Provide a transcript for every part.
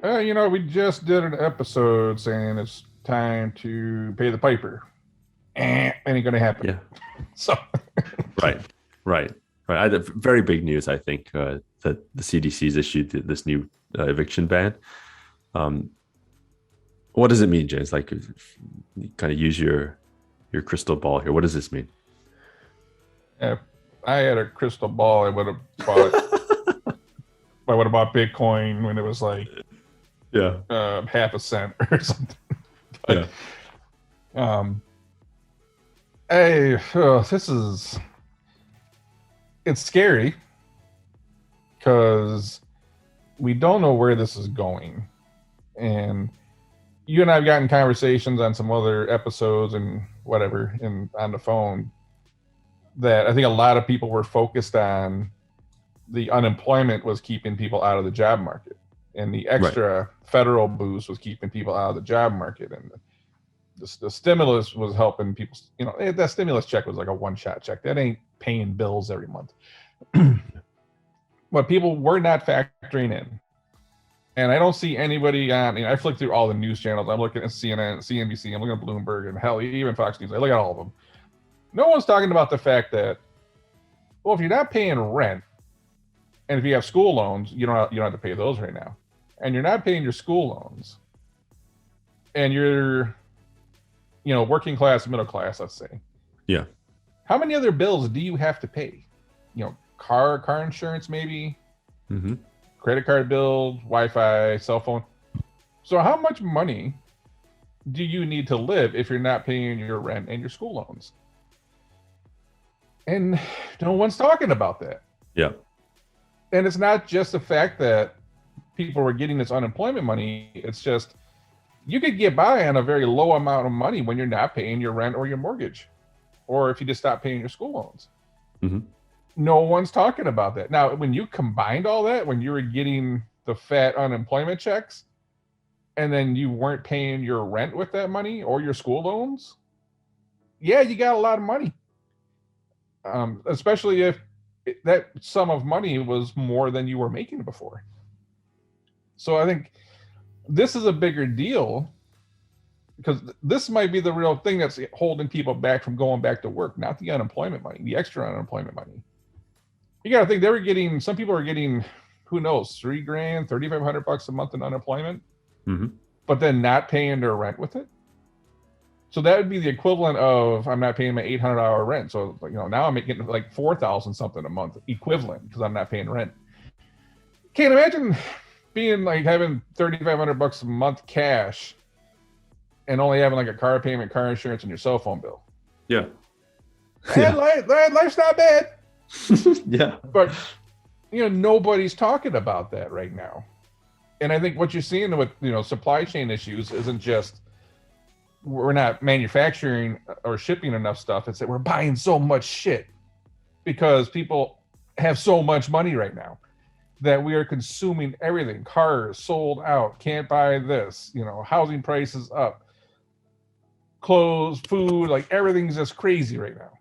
We just did an episode saying it's time to pay the piper. Ain't gonna happen. Yeah. So Right. Right. Right. Very big news, I think, that the CDC's issued this new eviction ban. Um, what does it mean, James? Like, kind of use your crystal ball here. What does this mean? if I had a crystal ball, I would have bought. I would have bought Bitcoin when it was like Yeah. half a cent or something. Yeah. But hey, it's scary because we don't know where this is going, and you and I've gotten conversations on some other episodes and whatever, and on the phone, that I think a lot of people were focused on the unemployment was keeping people out of the job market, and the Right. extra federal boost was keeping people out of the job market, and the stimulus was helping people. That stimulus check was like a one-shot check. That ain't paying bills every month. But people were not factoring in. And I don't see anybody on. I flick through all the news channels. I'm looking at CNN, CNBC. I'm looking at Bloomberg, and hell, even Fox News. I look at all of them. No one's talking about the fact that, well, if you're not paying rent, and if you have school loans, you don't have to pay those right now, and you're not paying your school loans, and you're, working class, middle class, let's say. Yeah. How many other bills do you have to pay? Car insurance, maybe, Mm-hmm. credit card bills, Wi-Fi, cell phone. So how much money do you need to live if you're not paying your rent and your school loans? And no one's talking about that. Yeah. And it's not just the fact that people were getting this unemployment money. It's just you could get by on a very low amount of money when you're not paying your rent or your mortgage, or if you just stop paying your school loans. Mm-hmm. No one's talking about that. Now, when you combined all that, when you were getting the fat unemployment checks, and then you weren't paying your rent with that money or your school loans, yeah, you got a lot of money. Especially if that sum of money was more than you were making before. So I think this is a bigger deal because this might be the real thing that's holding people back from going back to work, not the unemployment money, the extra unemployment money. You got to think some people are getting, who knows, $3,000, $3,500 a month in unemployment, Mm-hmm. but then not paying their rent with it. So that would be the equivalent of I'm not paying my $800 rent. So now I'm getting like 4,000 something a month equivalent because I'm not paying rent. Can't imagine being like having $3,500 a month cash and only having like a car payment, car insurance, and your cell phone bill. Yeah. And life's not bad. Yeah. But nobody's talking about that right now. And I think what you're seeing with supply chain issues isn't just we're not manufacturing or shipping enough stuff. It's that we're buying so much shit because people have so much money right now that we are consuming everything. Cars sold out, can't buy this, housing prices up, clothes, food, like everything's just crazy right now.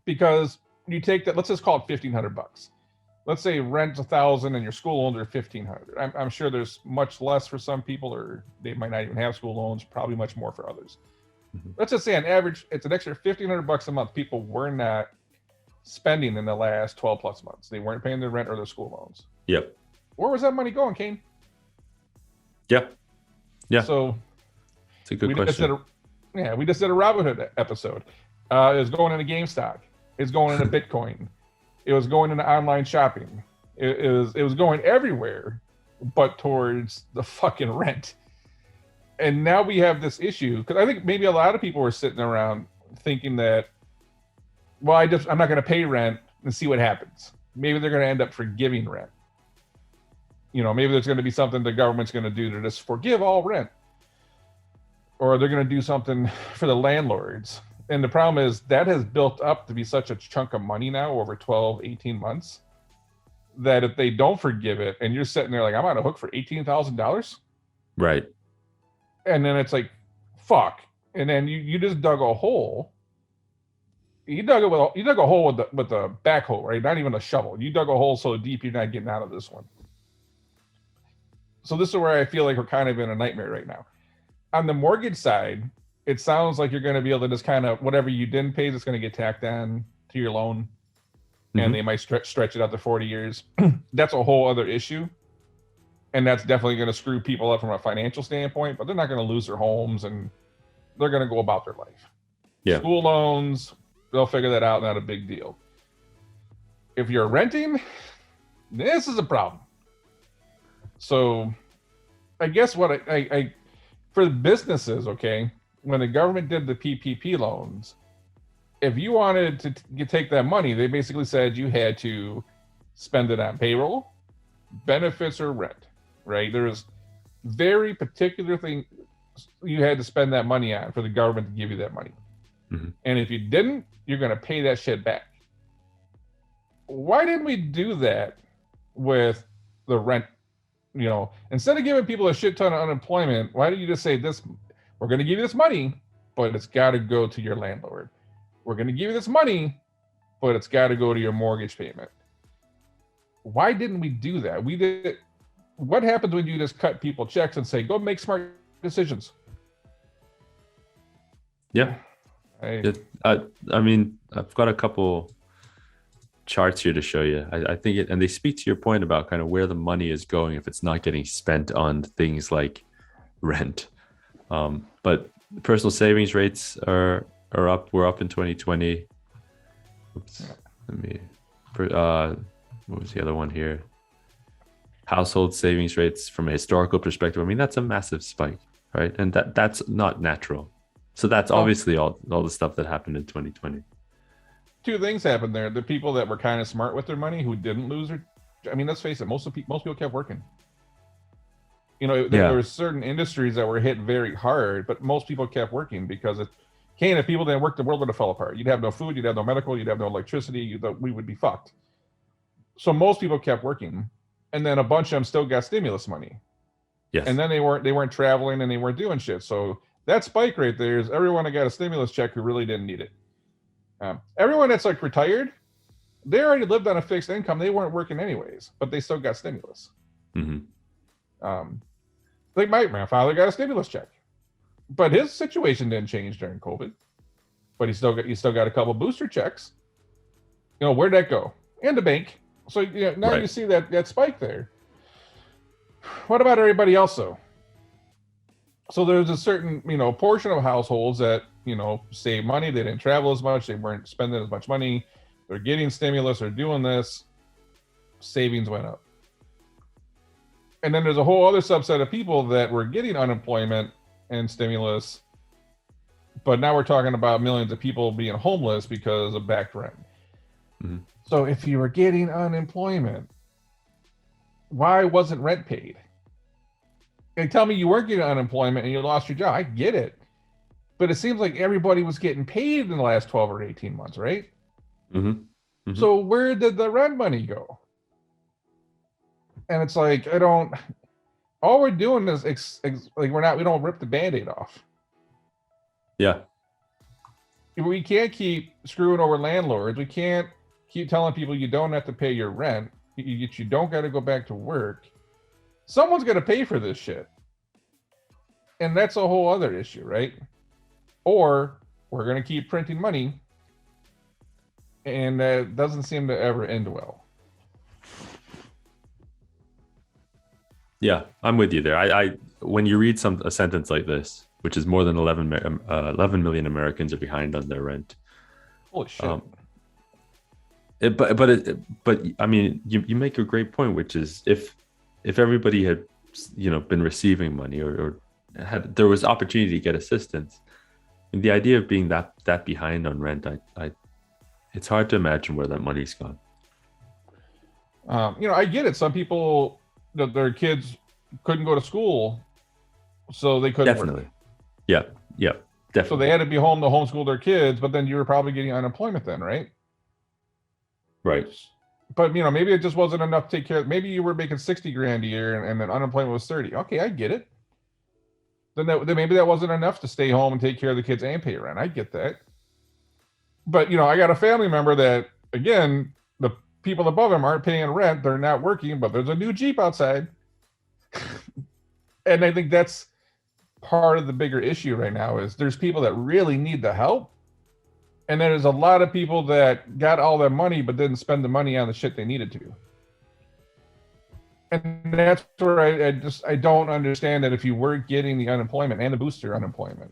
Because you take that, let's just call it $1,500. Let's say rent's 1,000 and your school loans are 1,500. I'm sure there's much less for some people, or they might not even have school loans. Probably much more for others. Mm-hmm. Let's just say on average, it's an extra $1,500 a month. People were not spending in the last 12 plus months. They weren't paying their rent or their school loans. Yep. Where was that money going, Kane? Yeah. Yeah. So it's a good question. We just did a Robinhood episode. It was going into GameStop. It's going into Bitcoin. It was going into online shopping. It was going everywhere, but towards the fucking rent. And now we have this issue because I think maybe a lot of people were sitting around thinking that, well, I'm not going to pay rent and see what happens. Maybe they're going to end up forgiving rent. Maybe there's going to be something the government's going to do to just forgive all rent, or they're going to do something for the landlords. And the problem is that has built up to be such a chunk of money now over 12, 18 months that if they don't forgive it and you're sitting there like, I'm on a hook for $18,000. Right. And then it's like, fuck. And then you just dug a hole. You dug a hole with the backhoe, right? Not even a shovel. You dug a hole so deep you're not getting out of this one. So this is where I feel like we're kind of in a nightmare right now. On the mortgage side, it sounds like you're going to be able to just kind of whatever you didn't pay is going to get tacked on to your loan, and they might stretch it out to 40 years. That's a whole other issue, and that's definitely going to screw people up from a financial standpoint. But they're not going to lose their homes, and they're going to go about their life. Yeah. School loans, they'll figure that out. Not a big deal. If you're renting, this is a problem. So I guess what I for businesses, okay, when the government did the PPP loans, if you wanted to take that money, they basically said you had to spend it on payroll, benefits, or rent, right? There's very particular thing you had to spend that money on for the government to give you that money. And if you didn't, you're going to pay that shit back. Why didn't we do that with the rent? You know, instead of giving people a shit ton of unemployment, why don't you just say this? We're going to give you this money, but it's got to go to your landlord. We're going to give you this money, but it's got to go to your mortgage payment. Why didn't we do that? We did. What happens when you just cut people checks and say, go make smart decisions? Yeah. I mean, I've got a couple charts here to show you. I think it, and they speak to your point about kind of where the money is going if it's not getting spent on things like rent. But personal savings rates are up. We're up in 2020. Oops. Let me. What was the other one here? Household savings rates from a historical perspective. I mean, that's a massive spike, right? And that's not natural. So that's obviously all the stuff that happened in 2020. Two things happened there. The people that were kind of smart with their money who didn't lose their, I mean, let's face it, most people kept working. You know, there were certain industries that were hit very hard, but most people kept working because if people didn't work, the world would have fell apart. You'd have no food, you'd have no medical, you'd have no electricity, we would be fucked. So most people kept working, and then a bunch of them still got stimulus money. Yes. And then they weren't traveling and they weren't doing shit. So that spike right there is everyone that got a stimulus check who really didn't need it. Everyone that's like retired, they already lived on a fixed income. They weren't working anyways, but they still got stimulus. Like my grandfather got a stimulus check, but his situation didn't change during COVID. But he still got a couple booster checks. You know, where'd that go? In the bank. So now you see that spike there. What about everybody else though? So there's a certain, portion of households that, save money. They didn't travel as much. They weren't spending as much money. They're getting stimulus. They're doing this. Savings went up. And then there's a whole other subset of people that were getting unemployment and stimulus. But now we're talking about millions of people being homeless because of backed rent. So if you were getting unemployment, why wasn't rent paid? And tell me you weren't getting unemployment and you lost your job. I get it. But it seems like everybody was getting paid in the last 12 or 18 months, right? So where did the rent money go? And it's like, all we're doing is we don't rip the Band-Aid off. Yeah. We can't keep screwing over landlords. We can't keep telling people you don't have to pay your rent. You don't got to go back to work. Someone's going to pay for this shit. And that's a whole other issue, right? Or we're going to keep printing money. And that doesn't seem to ever end well. Yeah, I'm with you there. I when you read a sentence like this, which is more than 11 million Americans are behind on their rent. Holy shit. But I mean, you make a great point, which is if everybody had, been receiving money or there was opportunity to get assistance, and the idea of being that behind on rent, it's hard to imagine where that money's gone. I get it. Some people, their kids couldn't go to school, so they couldn't Definitely. work. Yeah, definitely. So they had to be home to homeschool their kids, but then you were probably getting unemployment then, right? Right. But maybe it just wasn't enough to take care of. Maybe you were making 60 grand a year and then unemployment was 30. Okay, I get it. Then maybe that wasn't enough to stay home and take care of the kids and pay rent. I get that. But I got a family member that, again, the people above him aren't paying rent. They're not working, but there's a new Jeep outside. And I think that's part of the bigger issue right now is there's people that really need the help. And then there's a lot of people that got all their money but didn't spend the money on the shit they needed to. And that's where I don't understand that if you weren't getting the unemployment and the booster unemployment,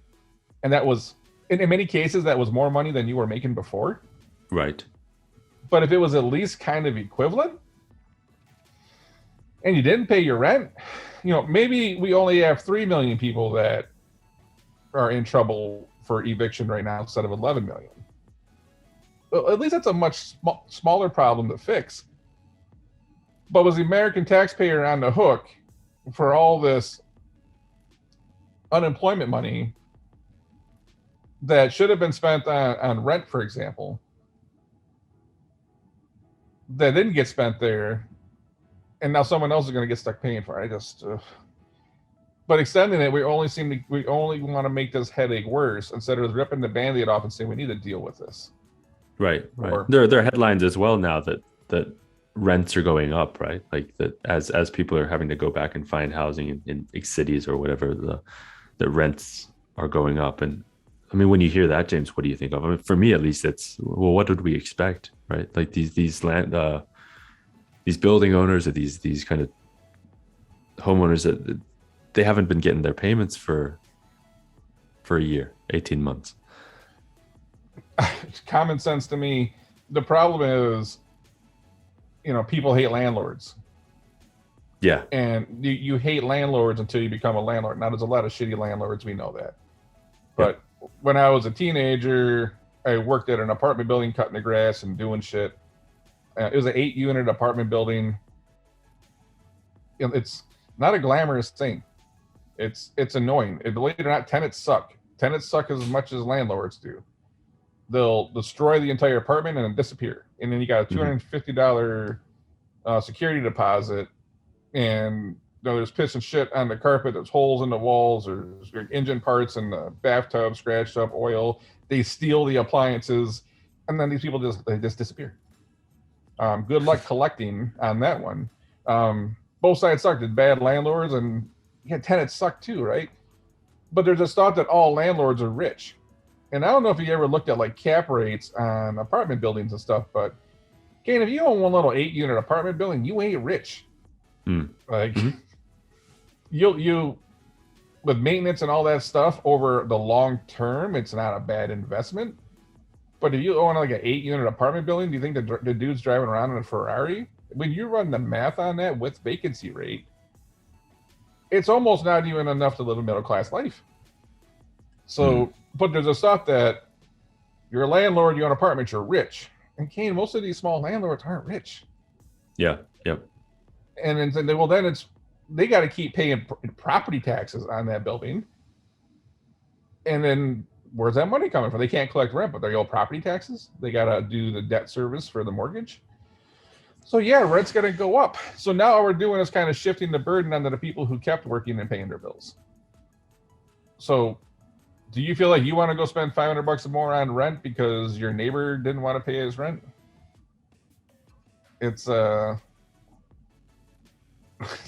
and that was in many cases that was more money than you were making before. Right. But if it was at least kind of equivalent, and you didn't pay your rent, maybe we only have 3 million people that are in trouble for eviction right now instead of 11 million. Well, at least that's a much smaller problem to fix. But was the American taxpayer on the hook for all this unemployment money that should have been spent on rent, for example, that didn't get spent there, and now someone else is going to get stuck paying for it? But extending it, we only want to make this headache worse instead of ripping the Band-Aid off and saying we need to deal with this. Right. There are headlines as well now that rents are going up, right? Like that as people are having to go back and find housing in cities or whatever, the rents are going up. And I mean, when you hear that, James, what do you think of? I mean, for me, at least, it's, well, what did we expect, right? Like these building owners or these kind of homeowners that they haven't been getting their payments for a year, 18 months. It's common sense to me. The problem is, people hate landlords. Yeah. And you hate landlords until you become a landlord. Now, there's a lot of shitty landlords. We know that. But when I was a teenager, I worked at an apartment building, cutting the grass and doing shit. It was an 8-unit apartment building. It's not a glamorous thing. It's annoying. Believe it or not, tenants suck. Tenants suck as much as landlords do. They'll destroy the entire apartment and then disappear. And then you got a $250 security deposit, and there's piss and shit on the carpet. There's holes in the walls. There's engine parts in the bathtub scratched up, oil. They steal the appliances, and then these people just disappear. Good luck collecting on that one. Both sides suck. The bad landlords and tenants suck too, right? But there's this thought that all landlords are rich. And I don't know if you ever looked at like cap rates on apartment buildings and stuff, but Kane, if you own one little 8-unit apartment building, you ain't rich. Like you with maintenance and all that stuff over the long term, it's not a bad investment. But if you own like an 8-unit apartment building, do you think the dude's driving around in a Ferrari? When you run the math on that with vacancy rate, it's almost not even enough to live a middle-class life. So, but there's a thought that you're a landlord, you own apartments, you're rich. And Kane, most of these small landlords aren't rich. Yeah. Yep. And then they got to keep paying property taxes on that building. And then where's that money coming from? They can't collect rent, but they owe property taxes. They got to do the debt service for the mortgage. So yeah, rent's going to go up. So now all we're doing is kind of shifting the burden onto the people who kept working and paying their bills. So do you feel like you want to go spend $500 more on rent because your neighbor didn't want to pay his rent? It's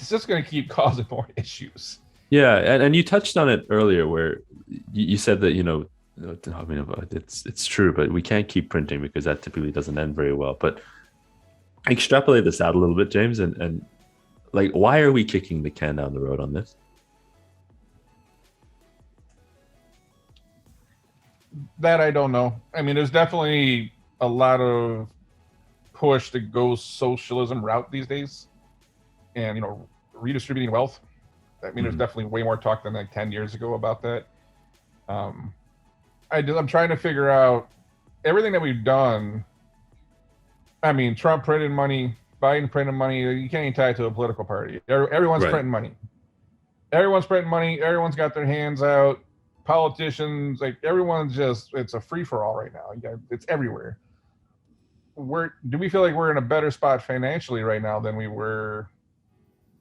just going to keep causing more issues. Yeah, and you touched on it earlier where you said that, I mean, it's true, but we can't keep printing because that typically doesn't end very well. But extrapolate this out a little bit, James, and like, why are we kicking the can down the road on this? That I don't know. I mean, there's definitely a lot of push to go socialism route these days, and redistributing wealth. I mean, there's definitely way more talk than like 10 years ago about that. I'm trying to figure out everything that we've done. I mean, Trump printed money, Biden printed money. You can't even tie it to a political party. Everyone's printing money. Everyone's printing money. Everyone's got their hands out. Politicians, like everyone's it's a free for all right now. It's everywhere. Do we feel like we're in a better spot financially right now than we were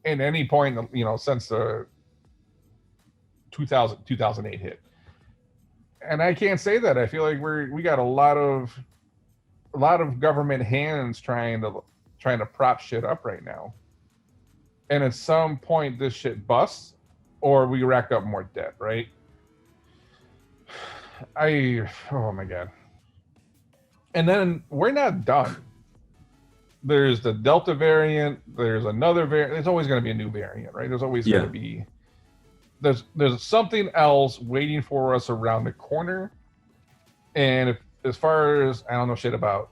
in any point, since the 2008 hit? And I can't say that. I feel like we got a lot of government hands trying to prop shit up right now. And at some point this shit busts, or we rack up more debt, right? Oh my God. And then we're not done. There's the Delta variant. There's another variant. There's always going to be a new variant, right? There's always going to be, there's something else waiting for us around the corner. And if, as far as, I don't know shit about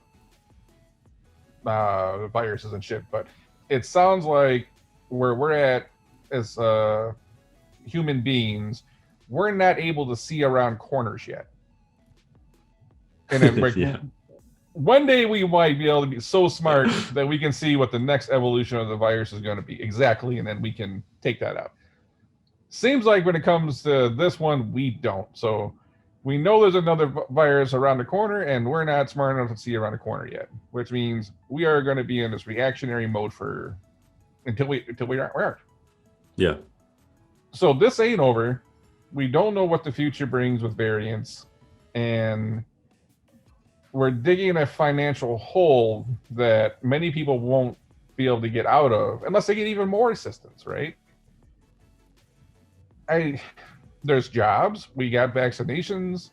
viruses and shit, but it sounds like where we're at as human beings, we're not able to see around corners yet. And then like, one day we might be able to be so smart that we can see what the next evolution of the virus is going to be exactly, and then we can take that out. Seems like when it comes to this one, we don't. So we know there's another virus around the corner, and we're not smart enough to see around the corner yet, which means we are going to be in this reactionary mode for until we aren't. Yeah. So this ain't over. We don't know what the future brings with variants, and we're digging a financial hole that many people won't be able to get out of unless they get even more assistance, right? There's jobs. We got vaccinations.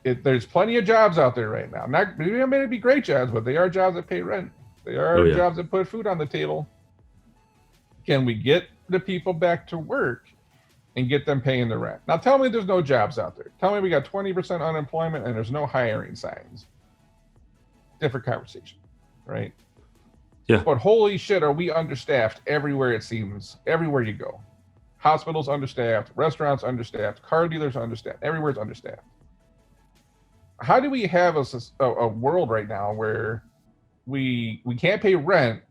There's plenty of jobs out there right now. Not maybe may be great jobs, but they are jobs that pay rent. They are jobs that put food on the table. Can we get the people back to work and get them paying the rent? Now tell me there's no jobs out there. Tell me we got 20% unemployment and there's no hiring signs. Different conversation, right? Yeah. But holy shit, are we understaffed everywhere it seems, everywhere you go. Hospitals understaffed, restaurants understaffed, car dealers understaffed, everywhere's understaffed. How do we have a world right now where we can't pay rent,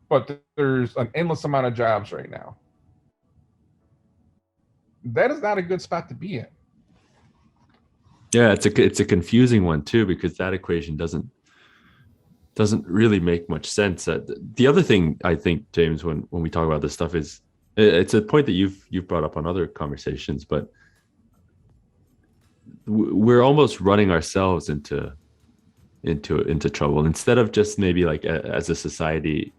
but there's an endless amount of jobs right now? That is not a good spot to be in. Yeah, it's a confusing one too, because that equation doesn't really make much sense. The other thing I think, James, when we talk about this stuff is, it's a point that you've brought up on other conversations, but we're almost running ourselves into trouble, instead of just maybe like as a society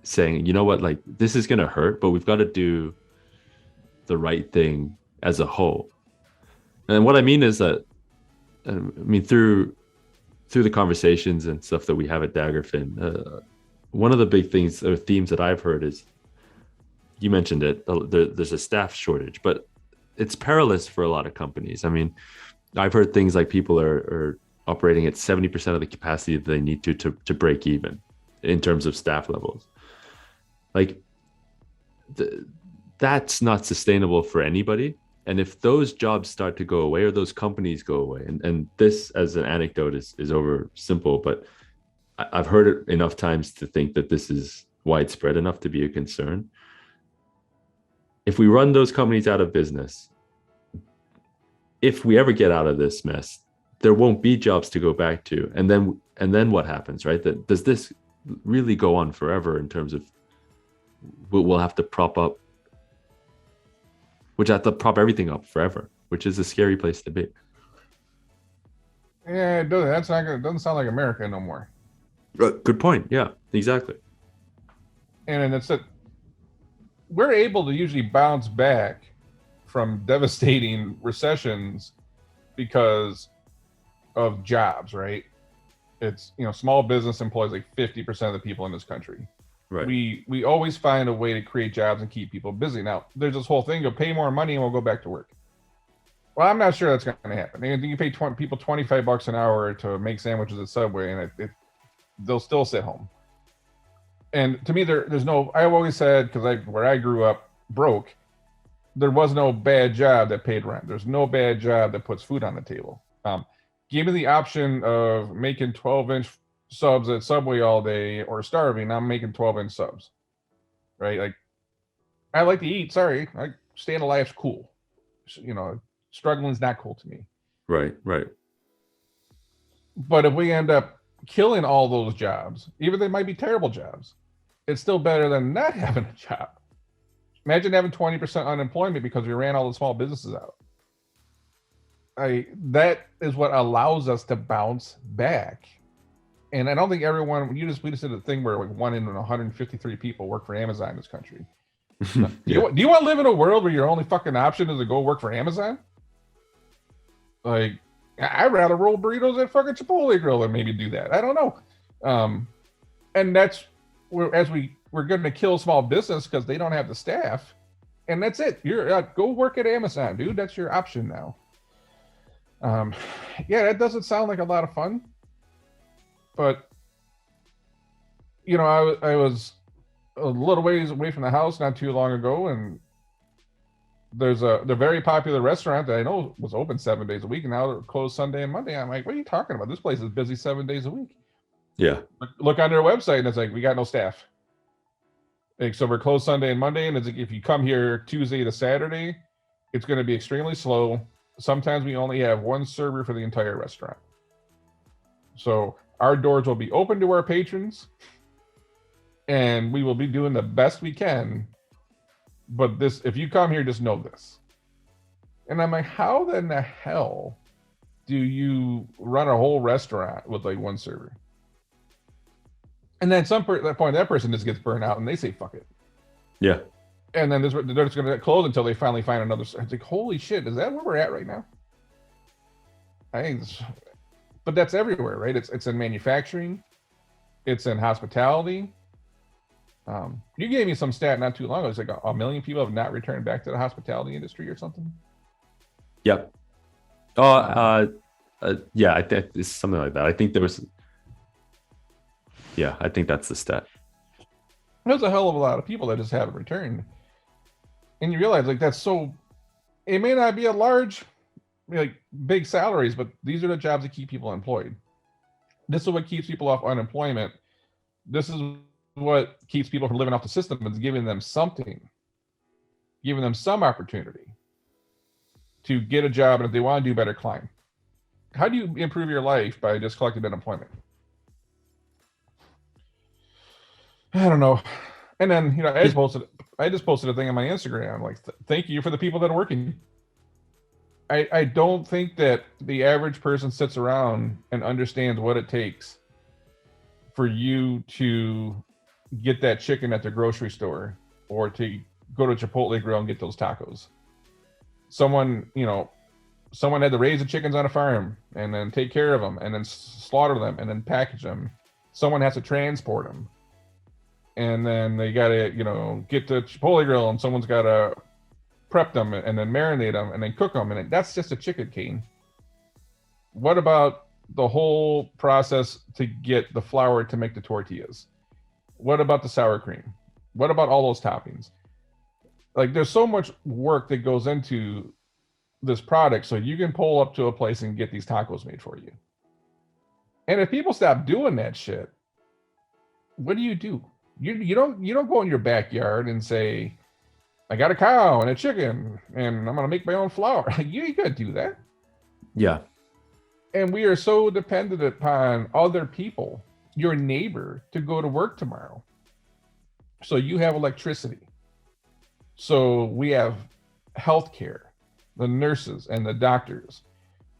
saying, you know what, like this is going to hurt, but we've got to do the right thing as a whole. And what I mean is that, I mean, through the conversations and stuff that we have at Daggerfin, one of the big things or themes that I've heard is, you mentioned it, there's a staff shortage, but it's perilous for a lot of companies. I mean, I've heard things like people are operating at 70% of the capacity that they need to break even in terms of staff levels. Like, that's not sustainable for anybody. And if those jobs start to go away, or those companies go away, and this as an anecdote is over simple, but I've heard it enough times to think that this is widespread enough to be a concern. If we run those companies out of business, if we ever get out of this mess, there won't be jobs to go back to. And then what happens, right? Does this really go on forever in terms of we'll have to prop everything up forever, which is a scary place to be. Yeah, it doesn't sound like America no more. Good point. Yeah, exactly. And it's that we're able to usually bounce back from devastating recessions because of jobs, right? It's, small business employs like 50% of the people in this country. Right. We always find a way to create jobs and keep people busy. Now, there's this whole thing of pay more money and we'll go back to work. Well, I'm not sure that's going to happen. You pay people $25 an hour to make sandwiches at Subway, and they'll still sit home. And to me, there's no. I've always said, because where I grew up broke, there was no bad job that paid rent. There's no bad job that puts food on the table. Give me the option of making 12-inch subs at Subway all day or starving. I'm making 12-inch subs, right? Like, I like to eat. Sorry, staying alive's cool. Struggling's not cool to me. Right. But if we end up killing all those jobs, even they might be terrible jobs, it's still better than not having a job. Imagine having 20% unemployment because we ran all the small businesses out. That is what allows us to bounce back. And I don't think everyone, we just did a thing where like 1 in 153 people work for Amazon in this country. Do Yeah. you want to live in a world where your only fucking option is to go work for Amazon? Like, I'd rather roll burritos at fucking Chipotle Grill than maybe do that. I don't know. And that's where we're going to kill small business because they don't have the staff, and that's it. You're go work at Amazon, dude. That's your option now. Yeah, that doesn't sound like a lot of fun, but I was a little ways away from the house not too long ago, and there's the very popular restaurant that I know was open 7 days a week, and now they're closed Sunday and Monday. I'm like, what are you talking about? This place is busy 7 days a week. Yeah. Look on their website, and it's like, we got no staff. Like, so we're closed Sunday and Monday, and it's like, if you come here Tuesday to Saturday, it's going to be extremely slow. Sometimes we only have one server for the entire restaurant. So our doors will be open to our patrons, and we will be doing the best we can. But if you come here, just know this. And I'm like, how in the hell do you run a whole restaurant with like one server? And then that point, that person just gets burned out, and they say, fuck it. Yeah. And then they're just going to close until they finally find another. It's like, holy shit, is that where we're at right now? But that's everywhere, right? It's in manufacturing, it's in hospitality. You gave me some stat not too long ago. It's like a million people have not returned back to the hospitality industry or something. Yep. Yeah, I think it's something like that. I think there was. Yeah, I think that's the stat. There's a hell of a lot of people that just haven't returned. And you realize, like, it may not be a large, like, big salaries, but these are the jobs that keep people employed. This is what keeps people off unemployment. This is what keeps people from living off the system. It's giving them something, giving them some opportunity to get a job, and if they want to do better, climb. How do you improve your life by just collecting unemployment? I don't know. And then, I just posted a thing on my Instagram. Like, thank you for the people that are working. I don't think that the average person sits around and understands what it takes for you to get that chicken at the grocery store, or to go to Chipotle Grill and get those tacos. Someone had to raise the chickens on a farm and then take care of them and then slaughter them and then package them. Someone has to transport them. And then they got to, get to Chipotle Grill, and someone's got to prep them and then marinate them and then cook them. And that's just a chicken cane. What about the whole process to get the flour to make the tortillas? What about the sour cream? What about all those toppings? Like, there's so much work that goes into this product, so you can pull up to a place and get these tacos made for you. And if people stop doing that shit, what do? You don't go in your backyard and say, I got a cow and a chicken and I'm gonna make my own flour. You ain't gonna do that. Yeah. And we are so dependent upon other people, your neighbor, to go to work tomorrow. So you have electricity. So we have healthcare, the nurses and the doctors.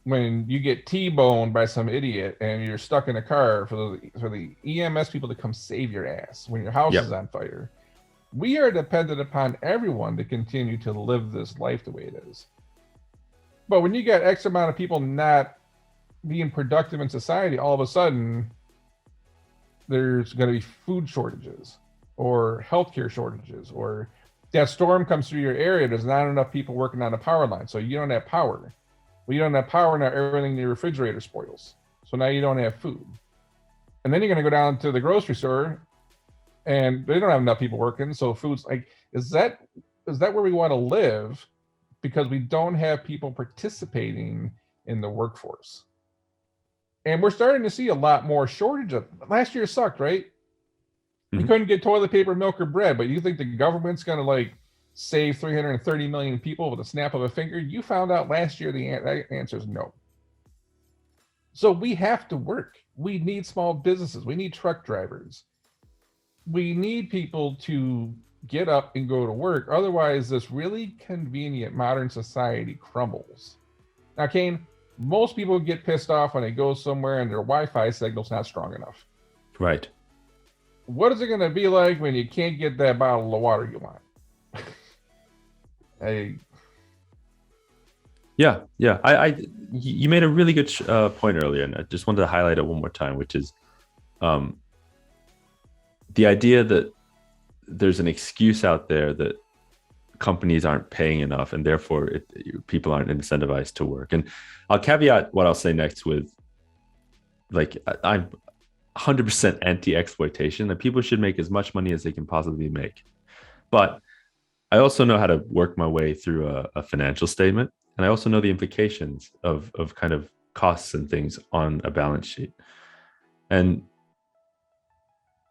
When you get T-boned by some idiot and you're stuck in a car, for the EMS people to come save your ass when your house is on fire. We are dependent upon everyone to continue to live this life the way it is. But when you got X amount of people not being productive in society, all of a sudden there's going to be food shortages or healthcare shortages, or that storm comes through your area. There's not enough people working on the power line, so you don't have power. Well, you don't have power, now everything in your refrigerator spoils. So now you don't have food. And then you're going to go down to the grocery store and they don't have enough people working. So food's like, is that where we want to live? Because we don't have people participating in the workforce. And we're starting to see a lot more shortage of. Last year sucked, right? Mm-hmm. You couldn't get toilet paper, milk, or bread, but you think the government's going to save 330 million people with a snap of a finger? You found out last year the answer is no. So we have to work. We need small businesses. We need truck drivers. We need people to get up and go to work. Otherwise, this really convenient modern society crumbles. Now, Kane, most people get pissed off when they go somewhere and their Wi-Fi signal's not strong enough. Right. What is it going to be like when you can't get that bottle of water you want? Yeah. You made a really good point earlier, and I just wanted to highlight it one more time, which is um, the idea that there's an excuse out there that companies aren't paying enough, and therefore people aren't incentivized to work. And I'll caveat what I'll say next with, like, I'm 100% anti-exploitation, that people should make as much money as they can possibly make. But I also know how to work my way through a financial statement, and I also know the implications of kind of costs and things on a balance sheet. And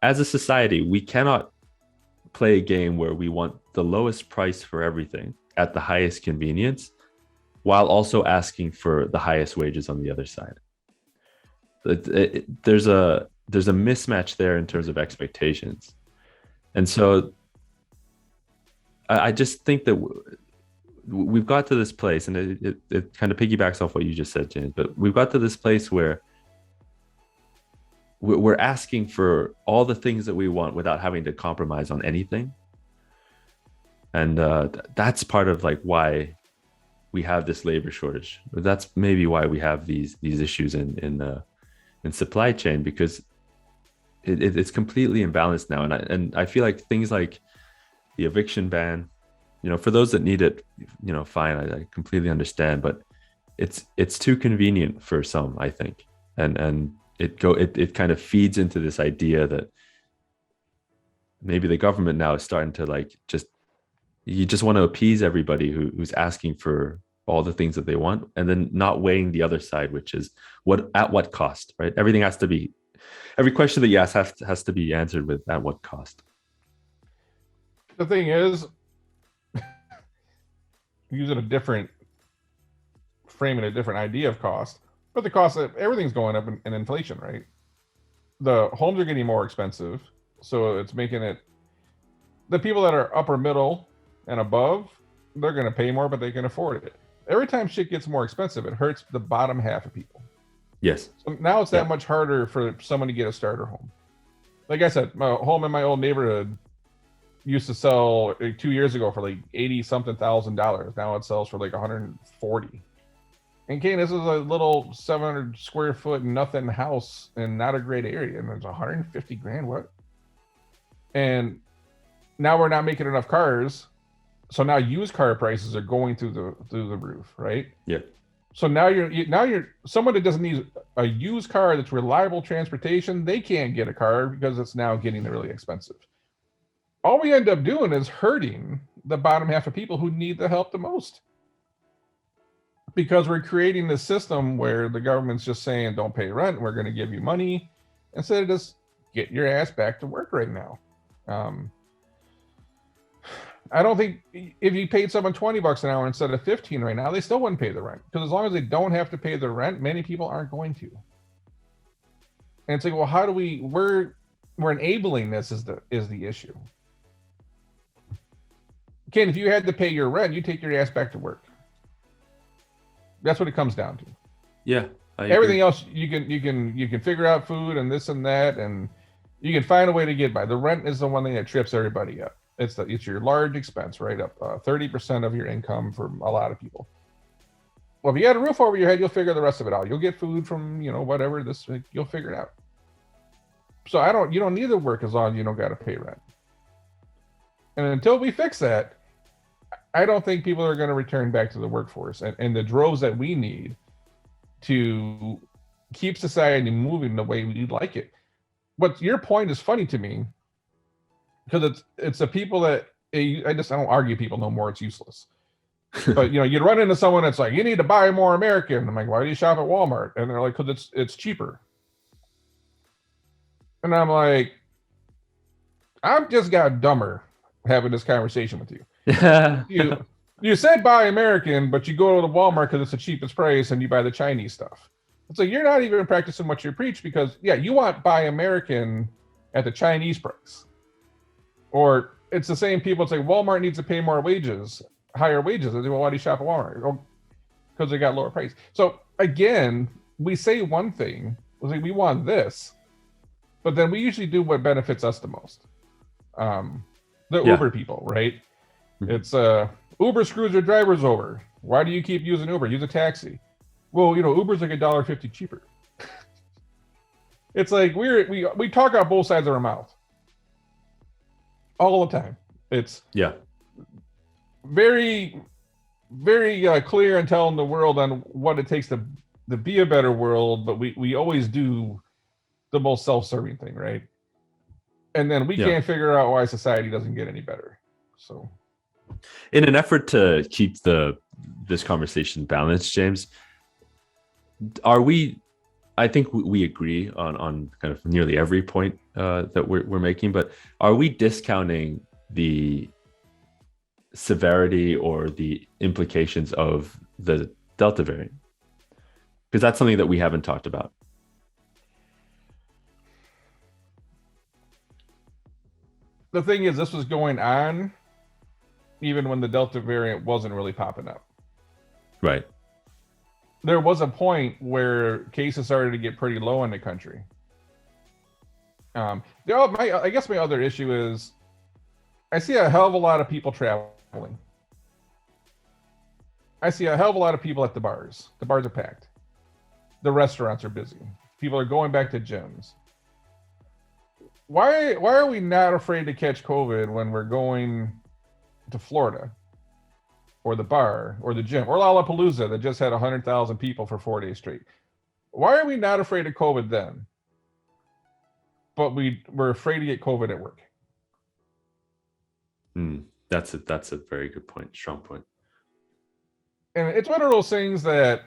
as a society, we cannot play a game where we want the lowest price for everything at the highest convenience while also asking for the highest wages on the other side. There's a mismatch there in terms of expectations. And so I just think that we've got to this place, and it kind of piggybacks off what you just said, James, but we've got to this place where we're asking for all the things that we want without having to compromise on anything. And that's part of like why we have this labor shortage. That's maybe why we have these issues in supply chain, because it's completely imbalanced now. And I feel like things like the eviction ban, for those that need it, fine, I completely understand, but it's too convenient for some, I think. And it kind of feeds into this idea that maybe the government now is starting to like you just want to appease everybody who's asking for all the things that they want, and then not weighing the other side, which is at what cost, right? Every question that you ask has to be answered with at what cost. The thing is, using a different framing, a different idea of cost, but the cost of everything's going up in inflation, right? The homes are getting more expensive, so it's making it, the people that are upper middle and above, they're going to pay more, but they can afford it. Every time shit gets more expensive, it hurts the bottom half of people. Yes. So now it's that much harder for someone to get a starter home. Like I said, my home in my old neighborhood used to sell 2 years ago for like $80-something thousand. Now it sells for like 140. And Kane, this is a little 700 square foot nothing house in not a great area, and it's 150 grand. What? And now we're not making enough cars, so now used car prices are going through the roof, right? Yeah. So now you're someone that doesn't need a used car that's reliable transportation. They can't get a car because it's now getting really expensive. All we end up doing is hurting the bottom half of people who need the help the most, because we're creating this system where the government's just saying, don't pay rent, we're going to give you money, instead of just get your ass back to work right now. I don't think if you paid someone $20 an hour instead of 15 right now, they still wouldn't pay the rent, because as long as they don't have to pay the rent, many people aren't going to. And it's like, well, how do we're enabling this is the issue. Ken, if you had to pay your rent, you take your ass back to work. That's what it comes down to. Yeah. Everything else you can figure out food and this and that, and you can find a way to get by. The rent is the one thing that trips everybody up. It's your large expense, right? Up 30% of your income for a lot of people. Well, if you had a roof over your head, you'll figure the rest of it out. You'll get food from whatever you'll figure it out. So you don't need to work as long as you don't got to pay rent. And until we fix that, I don't think people are going to return back to the workforce and the droves that we need to keep society moving the way we like it. But your point is funny to me, because it's the people that I don't argue people no more. It's useless. But you'd run into someone that's like, you need to buy more American. I'm like, why do you shop at Walmart? And they're like, because it's cheaper. And I'm like, I've just got dumber having this conversation with you. Yeah. You said buy American, but you go to the Walmart because it's the cheapest price and you buy the Chinese stuff. So you're not even practicing what you preach, because you want buy American at the Chinese price. Or it's the same people say Walmart needs to pay more wages, higher wages. Well, why do you shop at Walmart? Because they got lower price. So again, we say one thing, we want this, but then we usually do what benefits us the most. The Uber people, right? It's Uber screws their drivers over. Why do you keep using Uber? Use a taxi. Well, Uber's like $1.50 cheaper. It's like we talk out both sides of our mouth all the time. It's Yeah. very, very clear and telling the world on what it takes to be a better world, but we always do the most self-serving thing, right? And then we can't figure out why society doesn't get any better. So, in an effort to keep this conversation balanced, James, I think we agree on kind of nearly every point that we're making, but are we discounting the severity or the implications of the Delta variant? Because that's something that we haven't talked about. The thing is, this was going on even when the Delta variant wasn't really popping up. Right. There was a point where cases started to get pretty low in the country. I guess my other issue is I see a hell of a lot of people traveling. I see a hell of a lot of people at the bars. The bars are packed. The restaurants are busy. People are going back to gyms. Why are we not afraid to catch COVID when we're going to Florida or the bar or the gym or Lollapalooza that just had 100,000 people for 4 days straight? Why are we not afraid of COVID then? But we're afraid to get COVID at work. That's a very good point. Strong point. And it's one of those things that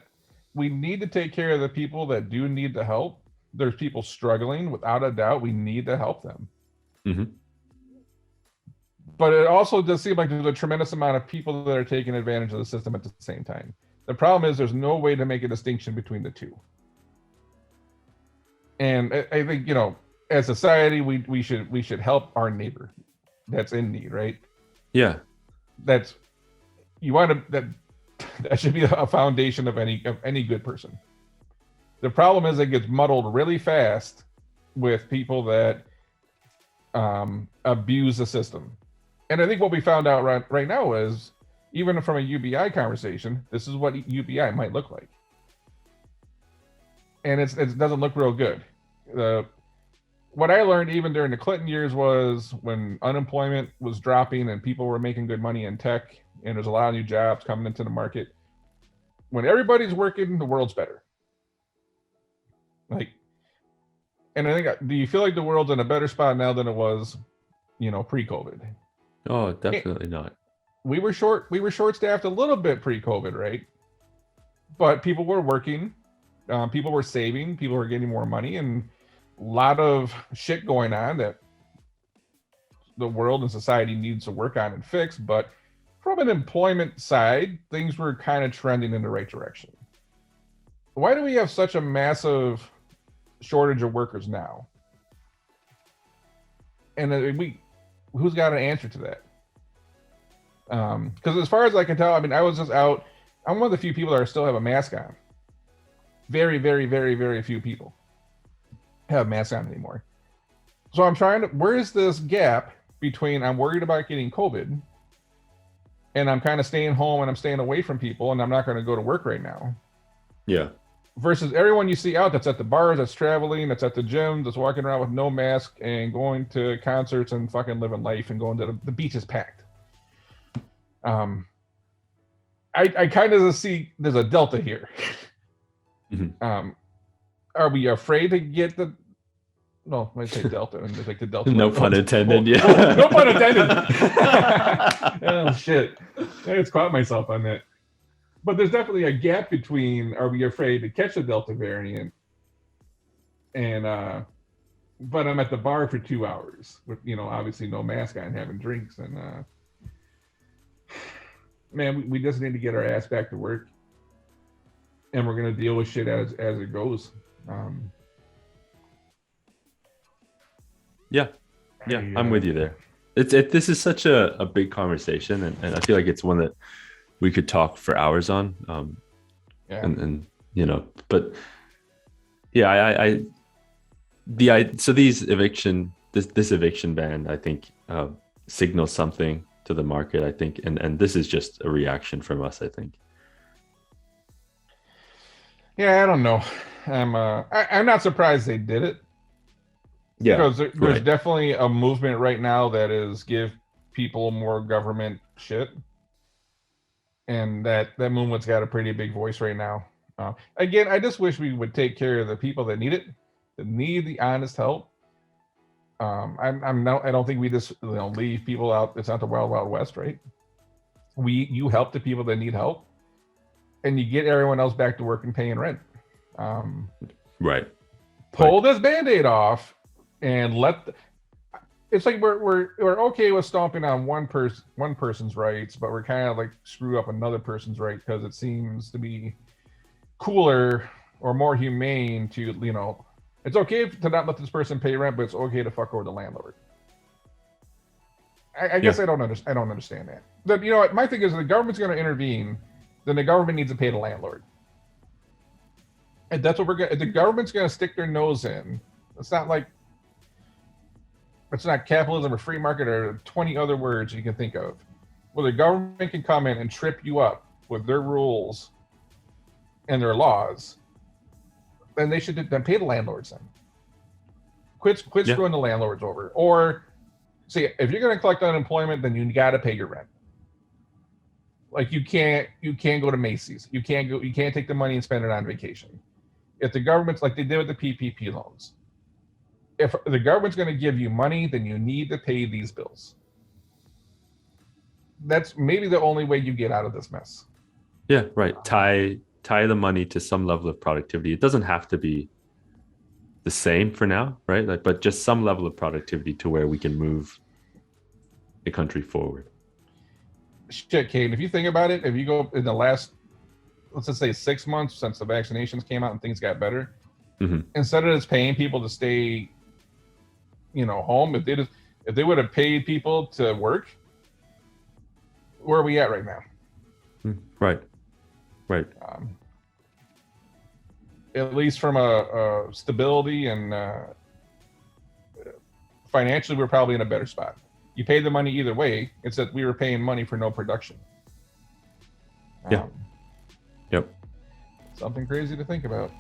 we need to take care of the people that do need the help. There's people struggling, without a doubt. We need to help them. Mm-hmm. But it also does seem like there's a tremendous amount of people that are taking advantage of the system at the same time. The problem is there's no way to make a distinction between the two. And I think, as society, we should help our neighbor that's in need, right? Yeah. That should be a foundation of any good person. The problem is it gets muddled really fast with people that abuse the system. And I think what we found out right now is, even from a UBI conversation, this is what UBI might look like. And it doesn't look real good. What I learned even during the Clinton years was when unemployment was dropping and people were making good money in tech and there's a lot of new jobs coming into the market. When everybody's working, the world's better. And I think, do you feel like the world's in a better spot now than it was, pre-COVID? Oh, definitely not. We were short-staffed a little bit pre-COVID, right? But people were working, people were saving, people were getting more money, and a lot of shit going on that the world and society needs to work on and fix. But from an employment side, things were kind of trending in the right direction. Why do we have such a massive shortage of workers now? And who's got an answer to that? Because as far as I can tell, I was just out. I'm one of the few people that still have a mask on. Very, very, very, very few people have masks on anymore. So I'm trying to, where's this gap between I'm worried about getting COVID and I'm kind of staying home and I'm staying away from people and I'm not going to go to work right now. Yeah. Versus everyone you see out that's at the bars, that's traveling, that's at the gym, that's walking around with no mask and going to concerts and fucking living life and going to the beach is packed. I kind of see there's a delta here. Mm-hmm. Are we afraid to get the? No, I say delta, and it's like the delta. No pun intended. Yeah. No pun intended. Oh shit! I just caught myself on that. But there's definitely a gap between are we afraid to catch the Delta variant and but I'm at the bar for 2 hours with obviously no mask on, having drinks, and man, we just need to get our ass back to work, and we're gonna deal with shit as it goes. Yeah, I'm with you there. This is such a big conversation, and I feel like it's one that we could talk for hours on. But yeah, so this eviction ban, I think, signals something to the market, I think, and this is just a reaction from us, I think. Yeah, I don't know. I'm not surprised they did it, Yeah, because there's right. definitely a movement right now that is give people more government shit, and that movement's got a pretty big voice right now. Again, I just wish we would take care of the people that need it, that need the honest help. I don't think we just leave people out. It's not the wild wild west, right? You help the people that need help, and you get everyone else back to work and paying rent. Right. Pull this Band-Aid off and it's like we're okay with stomping on one person's rights, but we're kind of like screw up another person's right because it seems to be cooler or more humane to, it's okay to not let this person pay rent, but it's okay to fuck over the landlord. I guess I don't understand that. But you know what? My thing is, if the government's going to intervene, then the government needs to pay the landlord. And that's what if the government's going to stick their nose in, it's not capitalism or free market or 20 other words you can think of. Well, the government can come in and trip you up with their rules and their laws, then they should then pay the landlords then. Quit screwing the landlords over. Or see, if you're going to collect unemployment, then you got to pay your rent. Like you can't go to Macy's. You can't take the money and spend it on vacation. If the government's like they did with the PPP loans, if the government's going to give you money, then you need to pay these bills. That's maybe the only way you get out of this mess. Yeah, right. Tie the money to some level of productivity. It doesn't have to be the same for now, right? But just some level of productivity to where we can move the country forward. Shit, Kate, if you think about it, if you go in the last, let's just say 6 months since the vaccinations came out and things got better, instead of just paying people to stay, home, if they would have paid people to work, where are we at right now? Right. At least from a stability and financially, we're probably in a better spot. You pay the money either way. It's that we were paying money for no production. Yep. Something crazy to think about.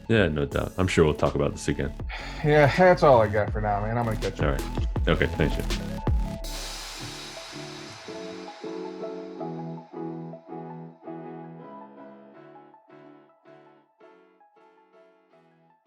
Yeah, no doubt. I'm sure we'll talk about this again. Yeah, that's all I got for now, man. I'm going to catch you. All right. Okay, thanks, Jim.